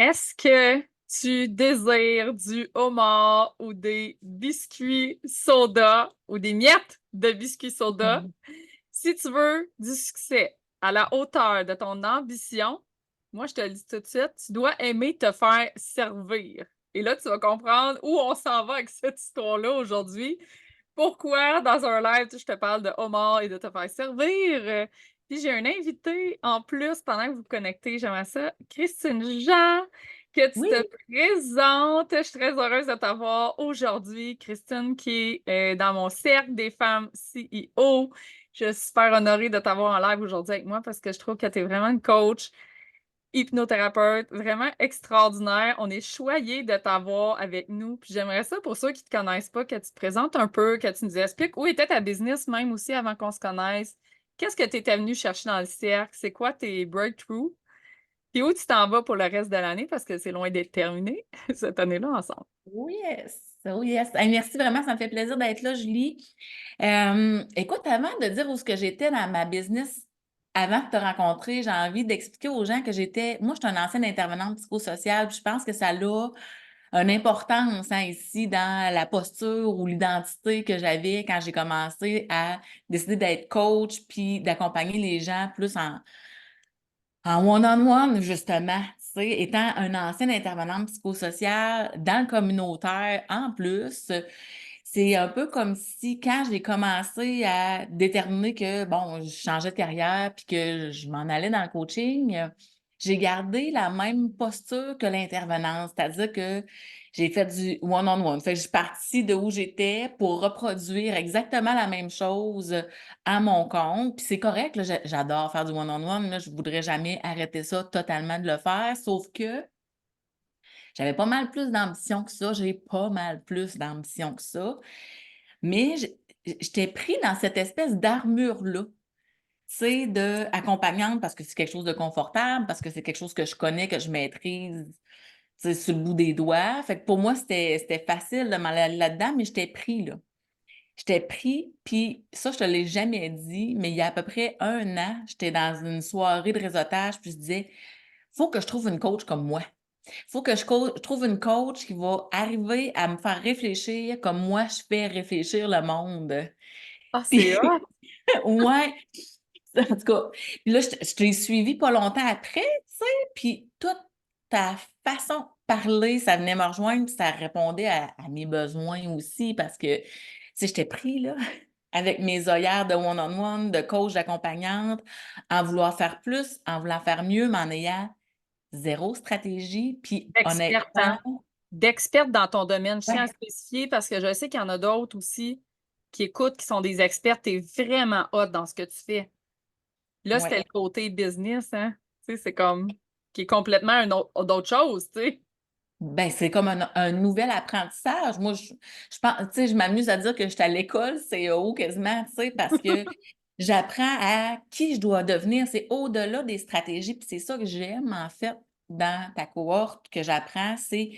Est-ce que tu désires du homard ou des biscuits soda ou des miettes de biscuits soda? Mhm. Si tu veux du succès à la hauteur de ton ambition, moi je te le dis tout de suite, tu dois aimer te faire servir. Et là, tu vas comprendre où on s'en va avec cette histoire-là aujourd'hui. Pourquoi dans un live, je te parle de homard et de te faire servir? Puis j'ai un invité en plus pendant que vous vous connectez, j'aimerais ça. Christine Jean, que tu te Oui, présentes. Je suis très heureuse de t'avoir aujourd'hui. Christine qui est dans mon cercle des femmes CEO. Je suis super honorée de t'avoir en live aujourd'hui avec moi parce que je trouve que tu es vraiment une coach hypnothérapeute vraiment extraordinaire. On est choyés de t'avoir avec nous. Puis j'aimerais ça, pour ceux qui ne te connaissent pas, que tu te présentes un peu, que tu nous expliques où était ta business même aussi avant qu'on se connaisse. Qu'est-ce que tu étais venu chercher dans le cercle? C'est quoi tes breakthroughs? Puis où tu t'en vas pour le reste de l'année parce que c'est loin d'être terminé cette année-là ensemble. oui, yes. Oh yes. Hey, merci vraiment, ça me fait plaisir d'être là, Julie. Écoute, avant de dire où ce que j'étais dans ma business, avant de te rencontrer, j'ai envie d'expliquer aux gens que moi, je suis une ancienne intervenante psychosociale, puis je pense que ça a une importance ici dans la posture ou l'identité que j'avais quand j'ai commencé à décider d'être coach, puis d'accompagner les gens plus en one-on-one, justement, tu sais, étant un ancien intervenant psychosocial dans le communautaire, en plus, c'est un peu comme si quand j'ai commencé à déterminer que, bon, je changeais de carrière puis que je m'en allais dans le coaching, j'ai gardé la même posture que l'intervenance, c'est-à-dire que j'ai fait du one-on-one. Fait que je suis partie de où j'étais pour reproduire exactement la même chose à mon compte. Puis c'est correct, là, j'adore faire du one-on-one. Là, je voudrais jamais arrêter ça totalement de le faire, sauf que j'avais pas mal plus d'ambition que ça. J'ai pas mal plus d'ambition que ça. Mais j'étais pris dans cette espèce d'armure-là, tu sais, de accompagnante parce que c'est quelque chose de confortable, parce que c'est quelque chose que je connais, que je maîtrise, tu sais, sur le bout des doigts. Fait que pour moi, c'était facile de m'en aller là-dedans, mais j'étais pris, là. J'étais pris, puis ça, je te l'ai jamais dit, mais il y a à peu près 1 an, j'étais dans une soirée de réseautage, puis je disais: «Faut que je trouve une coach comme moi. Faut que je trouve une coach qui va arriver à me faire réfléchir comme moi je fais réfléchir le monde». Ah, c'est Puis hot! ouais, en tout cas, puis là, je t'ai suivi pas longtemps après, tu sais, puis toute ta façon de parler, ça venait me rejoindre, puis ça répondait à mes besoins aussi parce que, tu sais, j'étais pris, là, avec mes œillères de one-on-one, de coach, d'accompagnante, en vouloir faire plus, en voulant faire mieux, mais en ayant zéro stratégie, puis D'experte, honnêtement hein? D'experte dans ton domaine. Je tiens à ouais, spécifier parce que je sais qu'il y en a d'autres aussi qui écoutent, qui sont des experts. Tu es vraiment hot dans ce que tu fais. Là, c'était ouais. le côté business, hein? Tu sais, c'est comme qui est complètement d'autre chose, tu sais. Ben, c'est comme un nouvel apprentissage. Moi, je pense, tu sais, je m'amuse à dire que j'étais à l'école CEO quasiment, tu sais, parce que j'apprends à qui je dois devenir. C'est au-delà des stratégies, puis c'est ça que j'aime, en fait, dans ta cohorte que j'apprends, c'est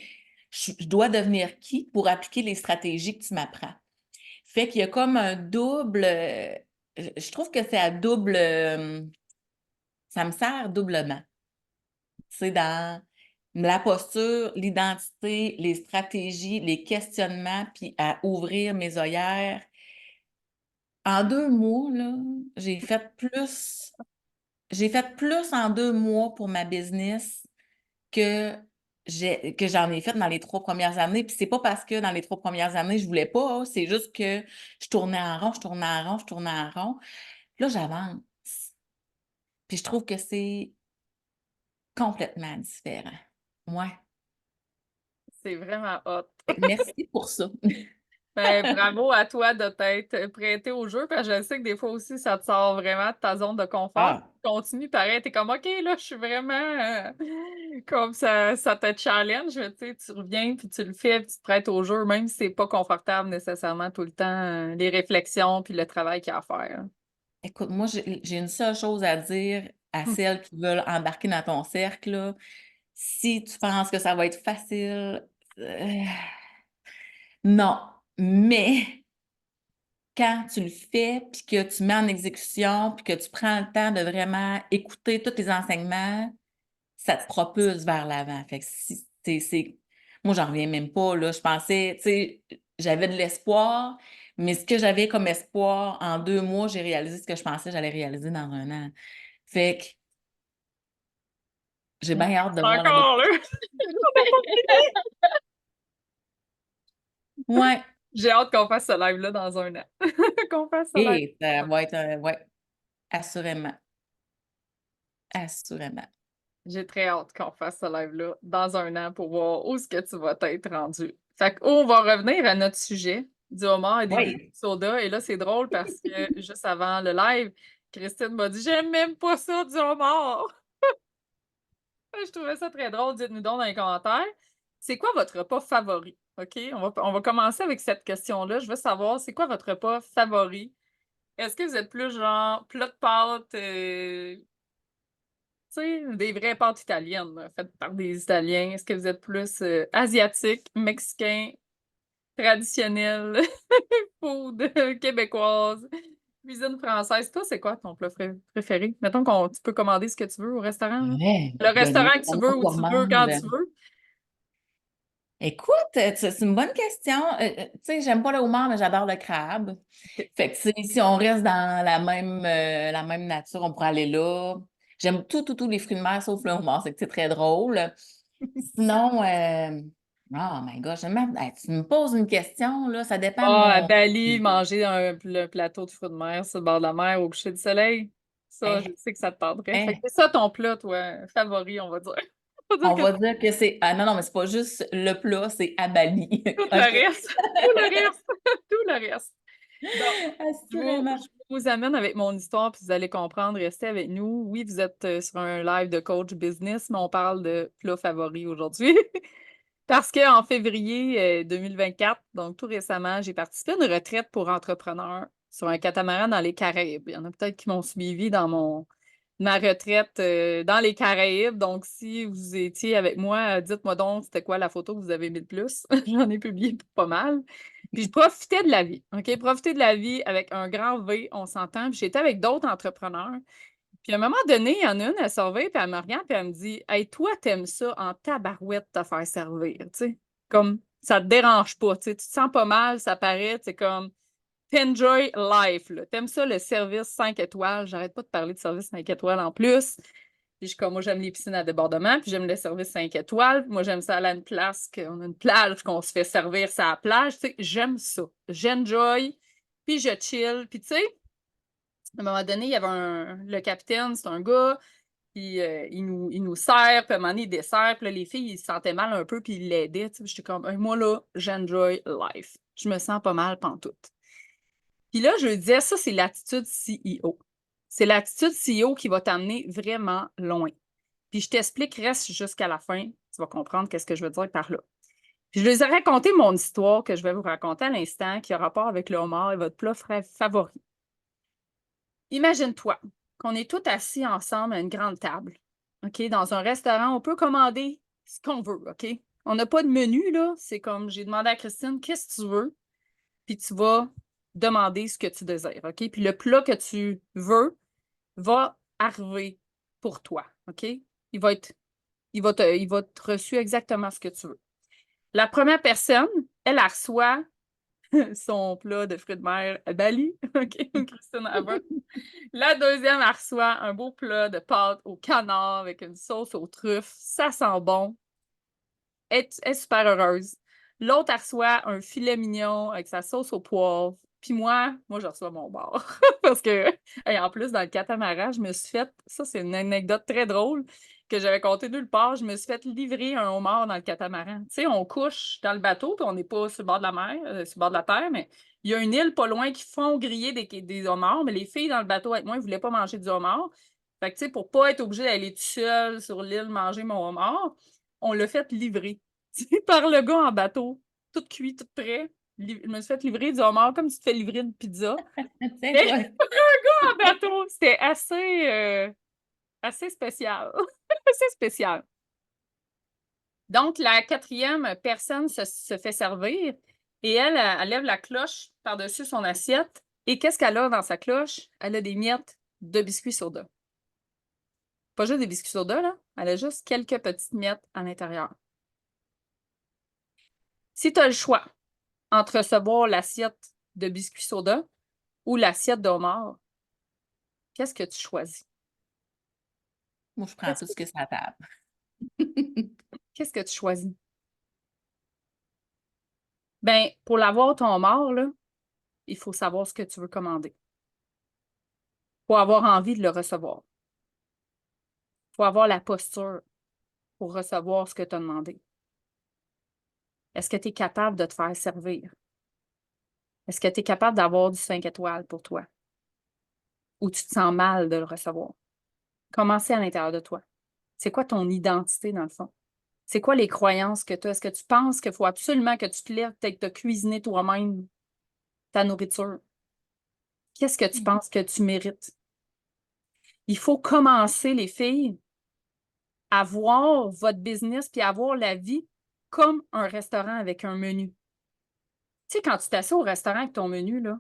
je dois devenir qui pour appliquer les stratégies que tu m'apprends. Fait qu'il y a comme un double, je trouve que c'est à double, ça me sert doublement. C'est dans la posture, l'identité, les stratégies, les questionnements, puis à ouvrir mes œillères. En 2 mois, là, j'ai fait plus en 2 mois pour ma business que que j'en ai fait dans les 3 premières années. Puis c'est pas parce que dans les 3 premières années, je voulais pas, hein, c'est juste que je tournais en rond, je tournais en rond, je tournais en rond. Là, j'avance. Puis je trouve que c'est complètement différent. Ouais. C'est vraiment hot. Fait que merci pour ça. Ben, bravo à toi de t'être prêté au jeu, parce que je sais que des fois aussi, ça te sort vraiment de ta zone de confort. Ah, Tu continues pareil, t'es comme OK, là, je suis vraiment comme ça te challenge, tu sais, tu reviens, puis tu le fais, puis tu te prêtes au jeu, même si c'est pas confortable nécessairement tout le temps, les réflexions, puis le travail qu'il y a à faire. écoute, moi, j'ai une seule chose à dire à Hum. celles qui veulent embarquer dans ton cercle, là. Si tu penses que ça va être facile, non. Mais quand tu le fais, puis que tu mets en exécution, puis que tu prends le temps de vraiment écouter tous tes enseignements, ça te propulse vers l'avant. Fait que si moi, j'en reviens même pas, là. Je pensais, tu sais, j'avais de l'espoir, mais ce que j'avais comme espoir, en 2 mois, j'ai réalisé ce que je pensais que j'allais réaliser dans 1 an. Fait que j'ai bien hâte de voir la Encore, là! On n'a pas fini! ouais. J'ai hâte qu'on fasse ce live-là dans 1 an. Qu'on fasse ce live. Et ça va être ouais, assurément, assurément. J'ai très hâte qu'on fasse ce live-là dans 1 an pour voir où est-ce que tu vas t'être rendu. Fait qu'on va revenir à notre sujet du homard et des biscuits Oui. soda. Et là, c'est drôle parce que juste avant le live, Christine m'a dit « J'aime même pas ça du homard! » Je trouvais ça très drôle. Dites-nous donc dans les commentaires. C'est quoi votre repas favori? OK? On va commencer avec cette question-là. Je veux savoir, c'est quoi votre repas favori? Est-ce que vous êtes plus genre plat de pâtes, tu sais, des vraies pâtes italiennes, là, faites par des Italiens? Est-ce que vous êtes plus asiatique, mexicain, traditionnel, food québécoise, cuisine française? Toi, c'est quoi ton plat préféré? Mettons qu'on tu peux commander ce que tu veux au restaurant, là. Ouais, Le restaurant Denis, que tu veux, où tu veux, quand tu veux. écoute, c'est une bonne question. Tu sais, j'aime pas le homard, mais j'adore le crabe. OK. Fait que, tu sais, si on reste dans la même nature, on pourrait aller là. J'aime tous les fruits de mer sauf le homard, c'est que c'est très drôle. Sinon, oh my gosh, tu me poses une question, là, ça dépend de Ah, à mon. Bali, manger le plateau de fruits de mer sur le bord de la mer au coucher du soleil. Ça, je Hein, sais que ça te tendrait. Fait que hein, c'est ça ton plat, toi, favori, on va dire. On va on dire que va dire que c'est. Ah non, non, mais c'est pas juste le plat, c'est à Bali. tout le OK? reste, tout le reste, tout le reste. Donc, Assurément. je vous amène avec mon histoire, puis vous allez comprendre. Restez avec nous. Oui, vous êtes sur un live de coach business, mais on parle de plat favori aujourd'hui. Parce qu'en février 2024, donc tout récemment, j'ai participé à une retraite pour entrepreneurs sur un catamaran dans les Caraïbes. Il y en a peut-être qui m'ont suivi dans ma retraite dans les Caraïbes. Donc, si vous étiez avec moi, dites-moi donc, c'était quoi la photo que vous avez mis de plus? J'en ai publié pas mal. Puis je profitais de la vie, OK? Profiter de la vie avec un grand V, on s'entend. Puis j'étais avec d'autres entrepreneurs. Puis à un moment donné, il y en a une, elle surveille, puis elle me regarde, puis elle me dit Hey, toi, t'aimes ça en tabarouette te faire servir, tu sais. Comme ça te dérange pas, tu sais. Tu te sens pas mal, ça paraît, c'est comme t'enjoy life, là. T'aimes ça, le service 5 étoiles. J'arrête pas de parler de service 5 étoiles en plus. Puis je suis comme, moi, j'aime les piscines à débordement, puis j'aime le service 5 étoiles. Moi, j'aime ça aller à une place, qu'on a une plage, qu'on se fait servir ça à la plage. Tu sais, j'aime ça. J'enjoy, puis je chill. Puis tu sais, à un moment donné, il y avait le capitaine, c'est un gars, puis il nous sert, puis à un moment donné, il dessert, puis là, les filles, ils se sentaient mal un peu, puis ils l'aidaient. Tu sais, j'étais comme, moi, là, j'enjoy life. Je me sens pas mal pantoute. Puis là, je lui disais, ça, c'est l'attitude CEO. C'est l'attitude CEO qui va t'amener vraiment loin. Puis je t'explique, reste jusqu'à la fin, tu vas comprendre qu'est-ce que je veux dire par là. Puis je les ai raconté mon histoire que je vais vous raconter à l'instant, qui a rapport avec le homard et votre plat favori. Imagine-toi qu'on est tous assis ensemble à une grande table, OK? Dans un restaurant, on peut commander ce qu'on veut, OK? On n'a pas de menu, là. C'est comme, j'ai demandé à Christine, qu'est-ce que tu veux? Puis tu vas demander ce que tu désires, OK? Puis le plat que tu veux va arriver pour toi, OK? Il va te reçu exactement ce que tu veux. La première personne, elle reçoit son plat de fruits de mer à Bali, OK? Christine avant. La deuxième, elle reçoit un beau plat de pâtes au canard avec une sauce aux truffes. Ça sent bon. Elle est super heureuse. L'autre, elle reçoit un filet mignon avec sa sauce au poivre. Puis moi, je reçois mon bar. Parce que, et en plus, dans le catamaran, je me suis fait, ça, c'est une anecdote très drôle que j'avais contée nulle part. Je me suis fait livrer un homard dans le catamaran. Tu sais, on couche dans le bateau, puis on n'est pas sur le bord de la mer, sur le bord de la terre, mais il y a une île pas loin qui font griller des homards, mais les filles dans le bateau avec moi, ils ne voulaient pas manger du homard. Fait que, tu sais, pour pas être obligée d'aller tout seul sur l'île manger mon homard, on l'a fait livrer par le gars en bateau, tout cuit, tout prêt. Je me suis fait livrer du homard comme tu te fais livrer une pizza. C'est Mais toi. en bateau, c'était assez spécial. Assez spécial. Donc, la quatrième personne se fait servir et elle lève la cloche par-dessus son assiette. Et qu'est-ce qu'elle a dans sa cloche? Elle a des miettes de biscuits soda. Pas juste des biscuits soda, là. Elle a juste quelques petites miettes à l'intérieur. Si tu as le choix entre recevoir l'assiette de biscuits soda ou l'assiette de homard, qu'est-ce que tu choisis? Moi, je prends Qu'est-ce tout que, ce que c'est à table. qu'est-ce que tu choisis? Ben, pour l'avoir, ton homard, là, il faut savoir ce que tu veux commander. Pour avoir envie de le recevoir. Il faut avoir la posture pour recevoir ce que tu as demandé. Est-ce que tu es capable de te faire servir? Est-ce que tu es capable d'avoir du 5 étoiles pour toi? Ou tu te sens mal de le recevoir? Comment c'est à l'intérieur de toi? C'est quoi ton identité, dans le fond? C'est quoi les croyances que tu as? Est-ce que tu penses qu'il faut absolument que tu te lèves, peut-être te cuisiner toi-même ta nourriture? Qu'est-ce que tu penses que tu mérites? Il faut commencer, les filles, à voir votre business puis à voir la vie comme un restaurant avec un menu. Tu sais, quand tu t'assieds au restaurant avec ton menu, là,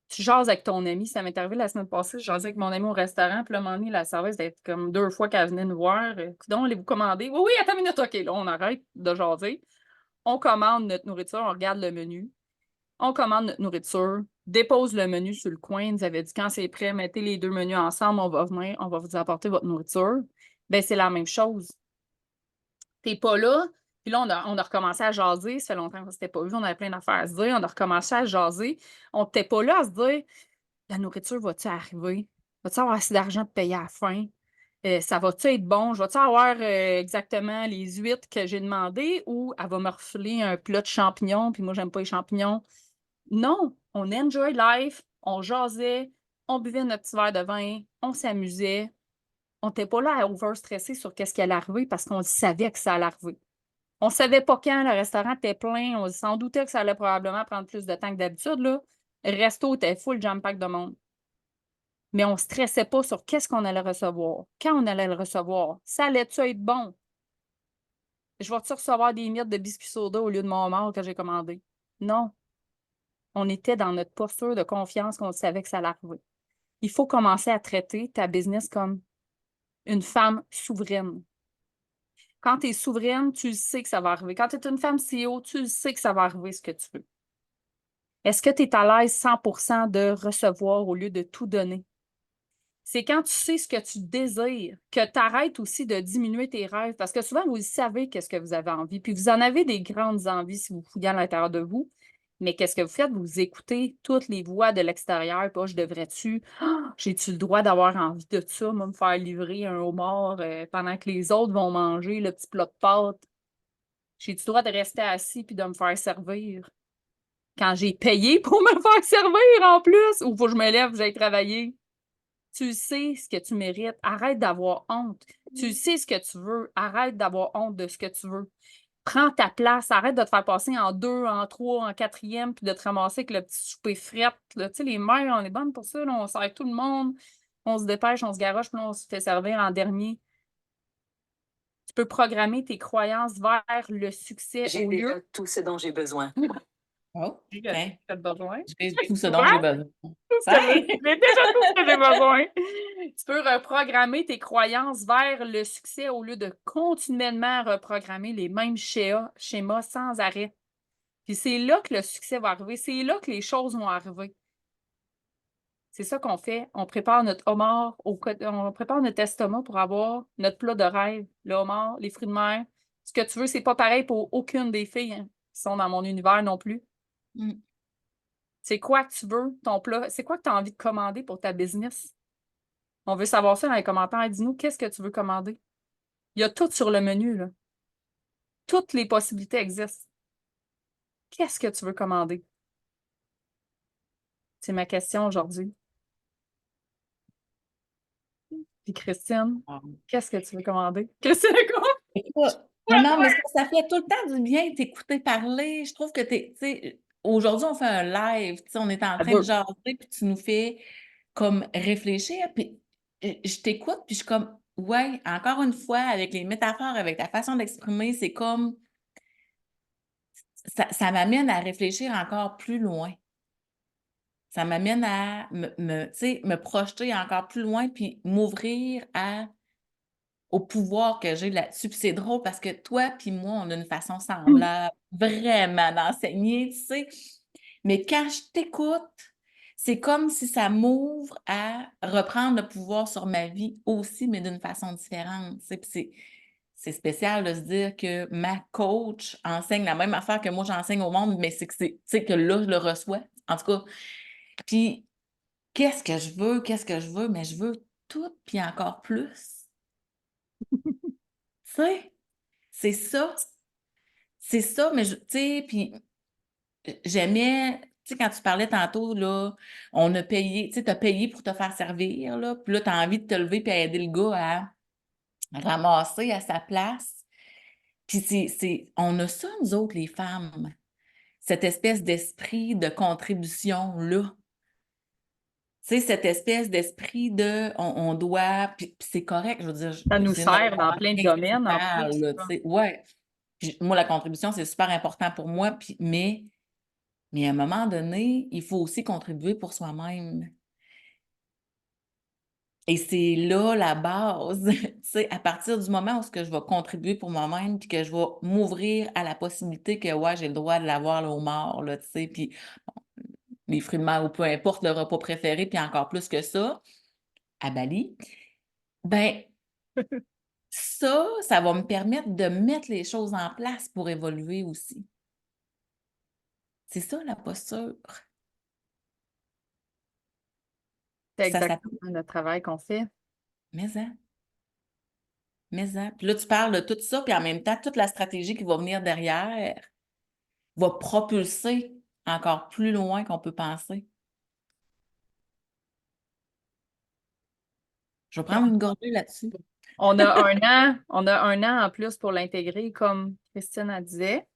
tu jases avec ton ami. Ça m'est arrivé la semaine passée, je jasais avec mon ami au restaurant, puis là, à un moment donné, la serveuse, d'être comme 2 fois qu'elle venait nous voir. Coudonc, allez-vous commander? Oui, oui, attends une minute, OK, là, on arrête de jaser. On commande notre nourriture, on regarde le menu. On commande notre nourriture, dépose le menu sur le coin. Ils nous avaient dit, quand c'est prêt, mettez les 2 menus ensemble, on va venir, on va vous apporter votre nourriture. Ben c'est la même chose. T'es pas là. Puis là, on a recommencé à jaser. Ça fait longtemps qu'on s'était pas vu. On avait plein d'affaires à se dire. On a recommencé à jaser. On n'était pas là à se dire, la nourriture va-tu arriver? Va-tu avoir assez d'argent de payer à la fin? Ça va-tu être bon? Je vais-tu avoir exactement les huîtres que j'ai demandées ou elle va me refiler un plat de champignons, puis moi, j'aime pas les champignons. Non, on enjoy life, on jasait, on buvait notre petit verre de vin, on s'amusait. On n'était pas là à over-stresser sur qu'est-ce qui allait arriver parce qu'on savait que ça allait arriver. On savait pas quand le restaurant était plein, on s'en doutait que ça allait probablement prendre plus de temps que d'habitude, là. Le resto était full jam-pack de monde. Mais on ne stressait pas sur qu'est-ce qu'on allait recevoir, quand on allait le recevoir. Ça allait-tu être bon? Je vais-tu recevoir des miettes de biscuits soda au lieu de mon homard que j'ai commandé? Non. On était dans notre posture de confiance qu'on savait que ça allait arriver. Il faut commencer à traiter ta business comme une femme souveraine. Quand tu es souveraine, tu sais que ça va arriver. Quand tu es une femme CEO, tu sais que ça va arriver ce que tu veux. Est-ce que tu es à l'aise 100% de recevoir au lieu de tout donner? C'est quand tu sais ce que tu désires que tu arrêtes aussi de diminuer tes rêves parce que souvent, vous savez qu'est-ce que vous avez envie. Puis vous en avez des grandes envies si vous fouillez à l'intérieur de vous. Mais qu'est-ce que vous faites? Vous écoutez toutes les voix de l'extérieur. Puis, je devrais-tu? J'ai-tu le droit d'avoir envie de ça? Moi, me faire livrer un homard pendant que les autres vont manger le petit plat de pâtes? J'ai-tu le droit de rester assis puis de me faire servir? Quand j'ai payé pour me faire servir en plus? Ou faut que je me lève, que j'aille travailler? Tu sais ce que tu mérites. Arrête d'avoir honte. Tu sais ce que tu veux. Arrête d'avoir honte de ce que tu veux. Prends ta place. Arrête de te faire passer en 2, en 3, en 4e, puis de te ramasser avec le petit souper fret. Là. Tu sais, les mères, on est bonnes pour ça. Là. On sert tout le monde. On se dépêche, on se garoche, puis là, on se fait servir en dernier. Tu peux programmer tes croyances vers le succès J'ai au déjà lieu. tout ce dont j'ai besoin. Oh, J'ai tiens, besoin. j'ai tout ce dont j'ai besoin. Tout ce que j'ai déjà tout ce que j'ai besoin. Tu peux reprogrammer tes croyances vers le succès au lieu de continuellement reprogrammer les mêmes schémas sans arrêt. Puis c'est là que le succès va arriver. C'est là que les choses vont arriver. C'est ça qu'on fait. On prépare notre homard, on prépare notre estomac pour avoir notre plat de rêve. Le homard, les fruits de mer. Ce que tu veux, c'est pas pareil pour aucune des filles hein, qui sont dans mon univers non plus. Mm. C'est quoi que tu veux, ton plat? C'est quoi que tu as envie de commander pour ta business? On veut savoir ça dans les commentaires. Dis-nous, qu'est-ce que tu veux commander? Il y a tout sur le menu, là. Toutes les possibilités existent. Qu'est-ce que tu veux commander? C'est ma question aujourd'hui. Puis Christine, Ah. qu'est-ce que tu veux commander? Christine, quoi? Écoute, mais non, mais ça fait tout le temps du bien de t'écouter parler. Je trouve que tu sais, aujourd'hui, on fait un live, tu sais, on est en À train de deux. jaser, puis tu nous fais comme réfléchir, puis je t'écoute, puis je suis comme, ouais, encore une fois, avec les métaphores, avec ta façon d'exprimer, c'est comme, ça m'amène à réfléchir encore plus loin. Ça m'amène à tu sais, me projeter encore plus loin, puis m'ouvrir à au pouvoir que j'ai là-dessus. Puis c'est drôle parce que toi puis moi, on a une façon semblable vraiment d'enseigner, tu sais. Mais quand je t'écoute, c'est comme si ça m'ouvre à reprendre le pouvoir sur ma vie aussi, mais d'une façon différente, tu sais. Puis c'est spécial de se dire que ma coach enseigne la même affaire que moi j'enseigne au monde, mais c'est que tu sais, que là, je le reçois. En tout cas, puis qu'est-ce que je veux? Qu'est-ce que je veux? Mais je veux tout, puis encore plus. Tu sais, c'est ça. C'est ça, mais tu sais, puis j'aimais, tu sais, quand tu parlais tantôt, là, on a payé, tu sais, tu as payé pour te faire servir, là, puis là, tu as envie de te lever puis à aider le gars à ramasser à sa place. Puis on a ça, nous autres, les femmes, cette espèce d'esprit de contribution-là. Tu sais, cette espèce d'esprit de on doit, puis c'est correct, je veux dire, Ça nous c'est notre sert dans plein de que tu domaines en parles, plus. là, tu sais. Ouais. Puis moi, la contribution, c'est super important pour moi, puis, mais à un moment donné, il faut aussi contribuer pour soi-même. Et c'est là la base, tu sais, à partir du moment où ce que je vais contribuer pour moi-même, puis que je vais m'ouvrir à la possibilité que, ouais, j'ai le droit de l'avoir là, au mort, là, tu sais, puis les fruits de mer ou peu importe le repas préféré, puis encore plus que ça, à Bali, ben ça va me permettre de mettre les choses en place pour évoluer aussi. C'est ça la posture. C'est Ça s'appelle exactement le travail qu'on fait. mais hein. Mais hein. Puis là, tu parles de tout ça, puis en même temps, toute la stratégie qui va venir derrière va propulser encore plus loin qu'on peut penser. Je vais prendre une gorgée là-dessus. On a un an en plus pour l'intégrer, comme Christine a disait.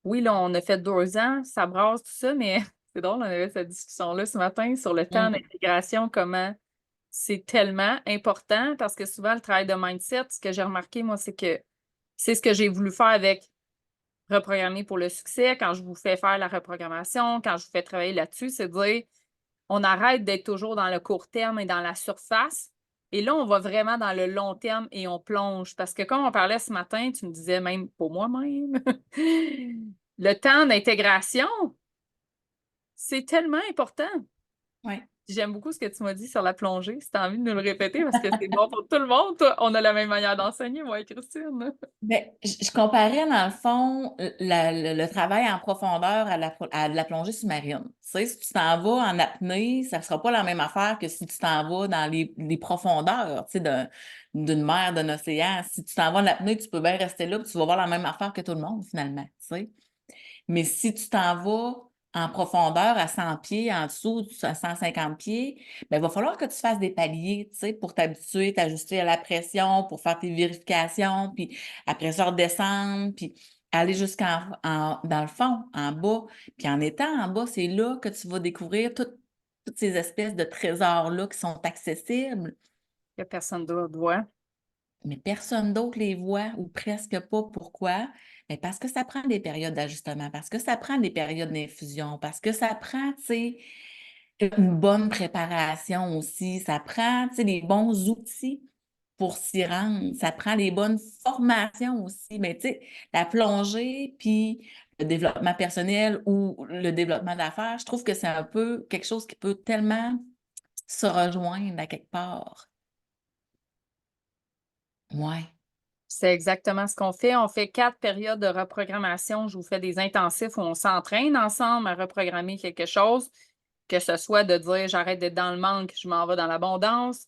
Oui, là, on a fait 2 ans, ça brasse tout ça, mais c'est drôle, on avait cette discussion-là ce matin sur le temps Mmh. d'intégration, comment c'est tellement important parce que souvent, le travail de mindset, ce que j'ai remarqué, moi, c'est que c'est ce que j'ai voulu faire avec Reprogrammer pour le succès, quand je vous fais faire la reprogrammation, quand je vous fais travailler là-dessus, c'est de dire on arrête d'être toujours dans le court terme et dans la surface. Et là, on va vraiment dans le long terme et on plonge. Parce que comme on parlait ce matin, tu me disais même pour moi-même, le temps d'intégration, c'est tellement important. Ouais. J'aime beaucoup ce que tu m'as dit sur la plongée. Si tu as envie de nous le répéter, parce que c'est bon pour tout le monde. Toi, on a la même manière d'enseigner, moi et Christine. Ben, je comparais dans le fond le travail en profondeur à de la plongée sous-marine. Tu sais, si tu t'en vas en apnée, ça ne sera pas la même affaire que si tu t'en vas dans les profondeurs, tu sais, d'une mer, d'un océan. Si tu t'en vas en apnée, tu peux bien rester là, puis tu vas voir la même affaire que tout le monde, finalement, tu sais. Mais si tu t'en vas en profondeur à 100 pieds, en dessous, à 150 pieds, ben, il va falloir que tu fasses des paliers, tu sais, pour t'habituer, t'ajuster à la pression, pour faire tes vérifications, puis après ça, redescendre, puis aller dans le fond, en bas. Puis en étant en bas, c'est là que tu vas découvrir toutes ces espèces de trésors-là qui sont accessibles, Que personne d'autre voit. mais personne d'autre les voit ou presque pas. Pourquoi? Bien, parce que ça prend des périodes d'ajustement, parce que ça prend des périodes d'infusion, parce que ça prend, tu sais, une bonne préparation aussi. Ça prend, tu sais, les bons outils pour s'y rendre. Ça prend les bonnes formations aussi. Mais tu sais, la plongée, puis le développement personnel ou le développement d'affaires, je trouve que c'est un peu quelque chose qui peut tellement se rejoindre à quelque part. Ouais. C'est exactement ce qu'on fait. On fait 4 périodes de reprogrammation. Je vous fais des intensifs où on s'entraîne ensemble à reprogrammer quelque chose, que ce soit de dire j'arrête d'être dans le manque, je m'en vais dans l'abondance,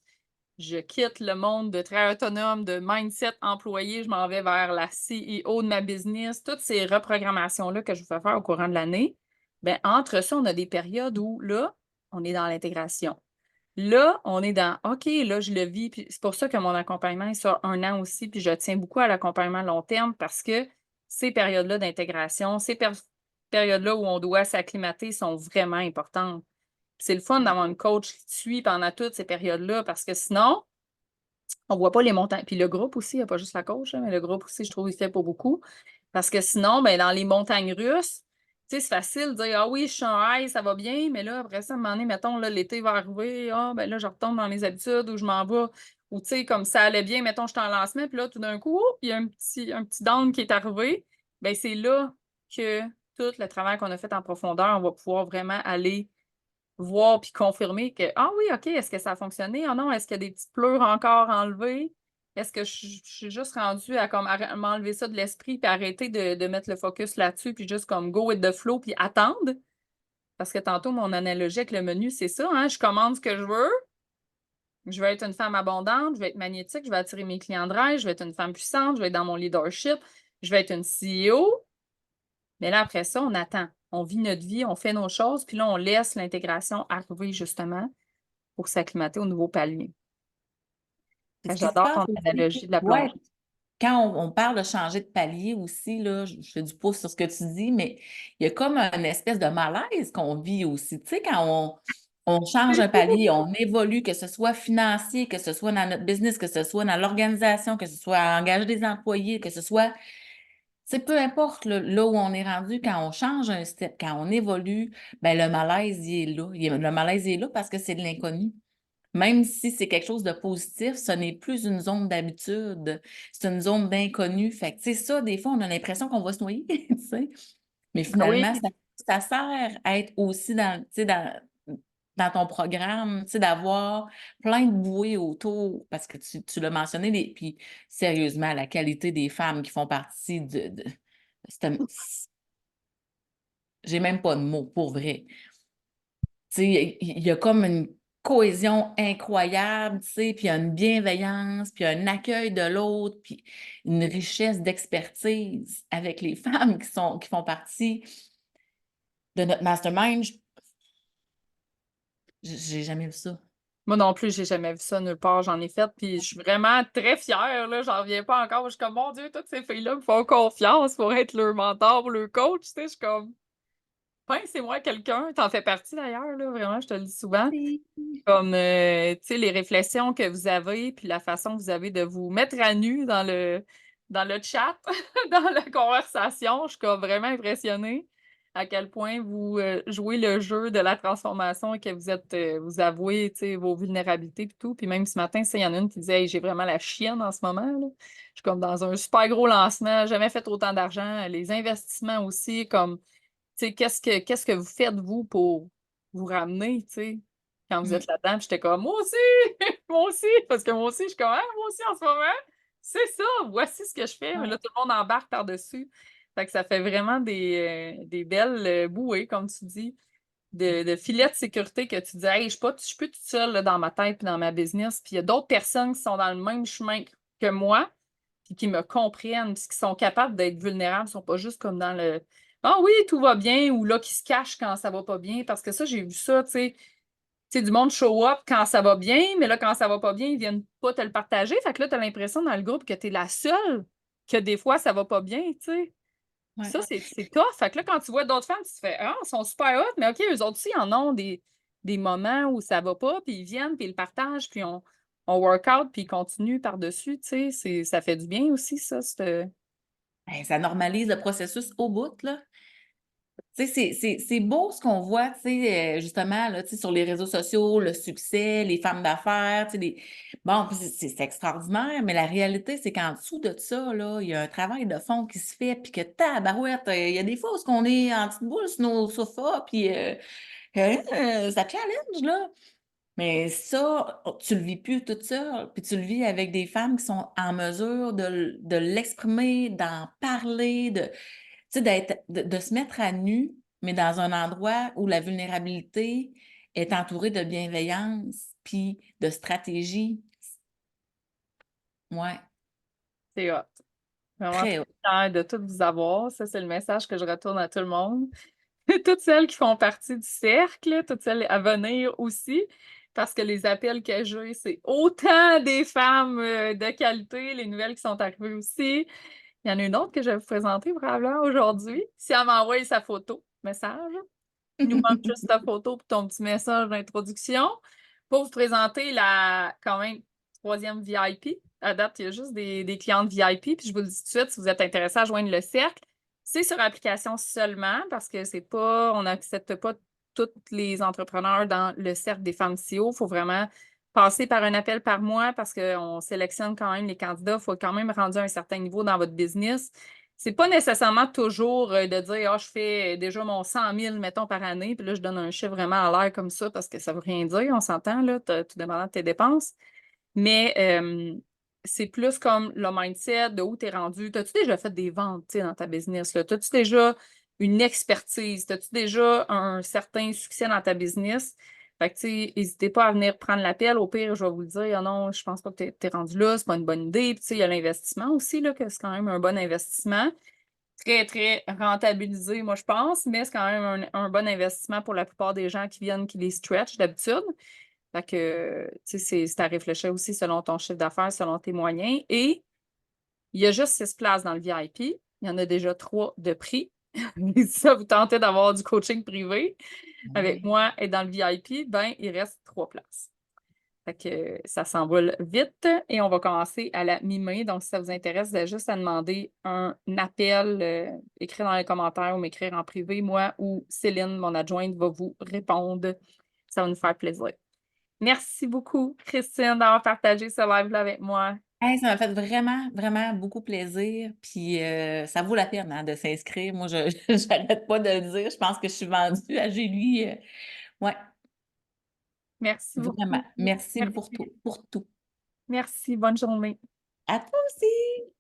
je quitte le monde de travail autonome, de mindset employé, je m'en vais vers la CEO de ma business. Toutes ces reprogrammations-là que je vous fais faire au courant de l'année, bien, entre ça, on a des périodes où là, on est dans l'intégration. Là, on est dans OK, là, je le vis. Puis c'est pour ça que mon accompagnement est sur 1 an aussi. Puis je tiens beaucoup à l'accompagnement long terme parce que ces périodes-là d'intégration, ces périodes-là où on doit s'acclimater sont vraiment importantes. Puis c'est le fun d'avoir une coach qui te suit pendant toutes ces périodes-là parce que sinon, on voit pas les montagnes. Puis le groupe aussi, il n'y a pas juste la coach, hein, mais le groupe aussi, je trouve, il fait pour beaucoup. Parce que sinon, ben, dans les montagnes russes, tu sais, c'est facile de dire ah oui, je suis en high, ça va bien, mais là, après ça, à un moment donné, mettons, là, l'été va arriver, ah, ben là, je retombe dans mes habitudes ou je m'en vais Ou tu sais, comme ça allait bien, mettons, je t'en lancement, puis là, tout d'un coup, il y a un petit down qui est arrivé. Bien, c'est là que tout le travail qu'on a fait en profondeur, on va pouvoir vraiment aller voir puis confirmer que, ah oui, OK, est-ce que ça a fonctionné? Ah non, est-ce qu'il y a des petites pleurs encore enlevées? Est-ce que je suis juste rendue à comme m'enlever ça de l'esprit puis arrêter de mettre le focus là-dessus puis juste comme go with the flow puis attendre? Parce que tantôt, mon analogie avec le menu, c'est ça, hein? Je commande ce que je veux. Je veux être une femme abondante, je vais être magnétique, je vais attirer mes clients de rêve, je vais être une femme puissante, je vais être dans mon leadership, je vais être une CEO. Mais là, après ça, on attend. On vit notre vie, on fait nos choses, puis là, on laisse l'intégration arriver justement pour s'acclimater au nouveau palier. Puis Fait ce que qui se j'adore passe ton aussi, analogie de la ouais, plongée. quand on parle de changer de palier aussi, là, je fais du pouce sur ce que tu dis, mais il y a comme une espèce de malaise qu'on vit aussi. Tu sais, quand on change un palier, on évolue, que ce soit financier, que ce soit dans notre business, que ce soit dans l'organisation, que ce soit à engager des employés, que ce soit, tu sais, peu importe là où on est rendu, quand on change un step, quand on évolue, ben le malaise, il est là. Le malaise il est là parce que c'est de l'inconnu. Même si c'est quelque chose de positif, ce n'est plus une zone d'habitude, c'est une zone d'inconnu. Fait que, tu sais, ça, des fois, on a l'impression qu'on va se noyer, tu sais. Mais Ah oui, finalement, ça sert à être aussi tu sais, dans ton programme, tu sais, d'avoir plein de bouées autour, parce que tu l'as mentionné, puis sérieusement, la qualité des femmes qui font partie j'ai même pas de mots, pour vrai. Tu sais, il y a comme une cohésion incroyable, tu sais, puis il y a une bienveillance, puis il y a un accueil de l'autre, puis une richesse d'expertise avec les femmes qui font partie de notre mastermind. J'ai jamais vu ça. moi non plus, j'ai jamais vu ça nulle part. J'en ai fait, puis je suis vraiment très fière, là. J'en reviens pas encore. Je suis comme, mon Dieu, toutes ces filles-là me font confiance pour être leur mentor, leur coach. Tu sais, je suis comme, c'est moi quelqu'un. T'en fais partie d'ailleurs, là. Vraiment, je te le dis souvent. Oui. Comme, tu sais, les réflexions que vous avez, puis la façon que vous avez de vous mettre à nu dans le chat, dans la conversation. Je suis comme vraiment impressionnée à quel point vous jouez le jeu de la transformation et que vous êtes, vous avouez, tu sais, vos vulnérabilités et tout. Puis même ce matin, il y en a une qui disait, hey, j'ai vraiment la chienne en ce moment, là. Je suis comme dans un super gros lancement, jamais fait autant d'argent. Les investissements aussi, comme, tu sais, qu'est-ce que vous faites, vous, pour vous ramener, tu sais? Quand vous Mm. êtes là-dedans, puis j'étais comme, moi aussi, moi aussi, parce que moi aussi, je suis comme, ah, moi aussi en ce moment, c'est ça, voici ce que je fais. Mais Ouais. là, tout le monde embarque par-dessus. Fait que ça fait vraiment des belles bouées, comme tu dis, de filets de sécurité que tu dis, hey, je suis plus toute seule là, dans ma tête puis dans ma business. Puis il y a d'autres personnes qui sont dans le même chemin que moi, puis qui me comprennent, puis qui sont capables d'être vulnérables, ils sont pas juste comme dans le ah oui, tout va bien, ou là, qui se cachent quand ça va pas bien, parce que ça, j'ai vu ça, tu sais, du monde show up quand ça va bien, mais là, quand ça va pas bien, ils viennent pas te le partager. Fait que là, tu as l'impression dans le groupe que tu es la seule, que des fois, ça va pas bien, tu sais. Ouais. Ça, c'est tough. Fait que là, quand tu vois d'autres femmes, tu te fais ah, ils sont super hot, mais OK, eux autres aussi, ils en ont des moments où ça va pas, puis ils viennent, puis ils le partagent, puis on work out, puis ils continuent par-dessus, tu sais. Ça fait du bien aussi, ça. Ben, ça normalise le processus au bout, là. Tu sais, c'est beau ce qu'on voit, tu sais, justement, là, tu sais, sur les réseaux sociaux, le succès, les femmes d'affaires, tu sais, bon, puis c'est extraordinaire, mais la réalité, c'est qu'en dessous de ça, là, il y a un travail de fond qui se fait, puis que tabarouette, il y a des fois où on est en petite boule sur nos sofas, puis ça challenge, là. Mais ça, tu le vis plus toute seule, puis tu le vis avec des femmes qui sont en mesure de l'exprimer, d'en parler, tu sais, de se mettre à nu, mais dans un endroit où la vulnérabilité est entourée de bienveillance, puis de stratégie. Ouais, C'est hot. Vraiment très très haut. fière de toutes vous avoir. Ça, c'est le message que je retourne à tout le monde. Toutes celles qui font partie du cercle, toutes celles à venir aussi, parce que les appels que j'ai, c'est autant des femmes de qualité, les nouvelles qui sont arrivées aussi. Il y en a une autre que je vais vous présenter probablement aujourd'hui. Si elle m'envoie sa photo, message. Il nous manque juste ta photo pour ton petit message d'introduction pour vous présenter la quand même troisième VIP. À date, il y a juste des clientes VIP. Puis je vous le dis tout de suite, si vous êtes intéressé à joindre le cercle, c'est sur application seulement parce que c'est pas, on n'accepte pas tous les entrepreneurs dans le cercle des femmes CEO. Il faut vraiment passer par un appel par mois parce qu'on sélectionne quand même les candidats. Il faut quand même rendu à un certain niveau dans votre business. C'est pas nécessairement toujours de dire, ah, je fais déjà mon 100 000, mettons, par année, puis là, je donne un chiffre vraiment à l'air comme ça parce que ça veut rien dire, on s'entend, là, tout dépendant de tes dépenses. Mais c'est plus comme le mindset de où tu es rendu. T'as-tu déjà fait des ventes, tu sais, dans ta business, là? T'as-tu déjà une expertise? T'as-tu déjà un certain succès dans ta business? Fait que, tu sais, n'hésitez pas à venir prendre l'appel. Au pire, je vais vous le dire, ah non, je pense pas que tu es rendu là, c'est pas une bonne idée. Puis, tu sais, il y a l'investissement aussi, là, que c'est quand même un bon investissement. Très, très rentabilisé, moi, je pense, mais c'est quand même un bon investissement pour la plupart des gens qui viennent, qui les stretch d'habitude. Fait que, tu sais, c'est à réfléchir aussi selon ton chiffre d'affaires, selon tes moyens. Et il y a juste 6 places dans le VIP. Il y en a déjà 3 de prix. Si ça vous tentez d'avoir du coaching privé avec Ouais. moi et dans le VIP, ben, il reste 3 places. Fait que ça s'envole vite et on va commencer à la mi-mai. Donc, si ça vous intéresse, vous avez juste à demander un appel, écrire dans les commentaires ou m'écrire en privé. Moi ou Céline, mon adjointe, va vous répondre. Ça va nous faire plaisir. Merci beaucoup, Christine, d'avoir partagé ce live-là avec moi. Hey, ça m'a fait vraiment, vraiment beaucoup plaisir. Puis ça vaut la peine hein, de s'inscrire. Moi, je j'arrête pas de le dire. Je pense que je suis vendue à Julie. Ouais, Merci vraiment. beaucoup. Merci Merci. pour tout, pour tout. Merci. Bonne journée. À toi aussi!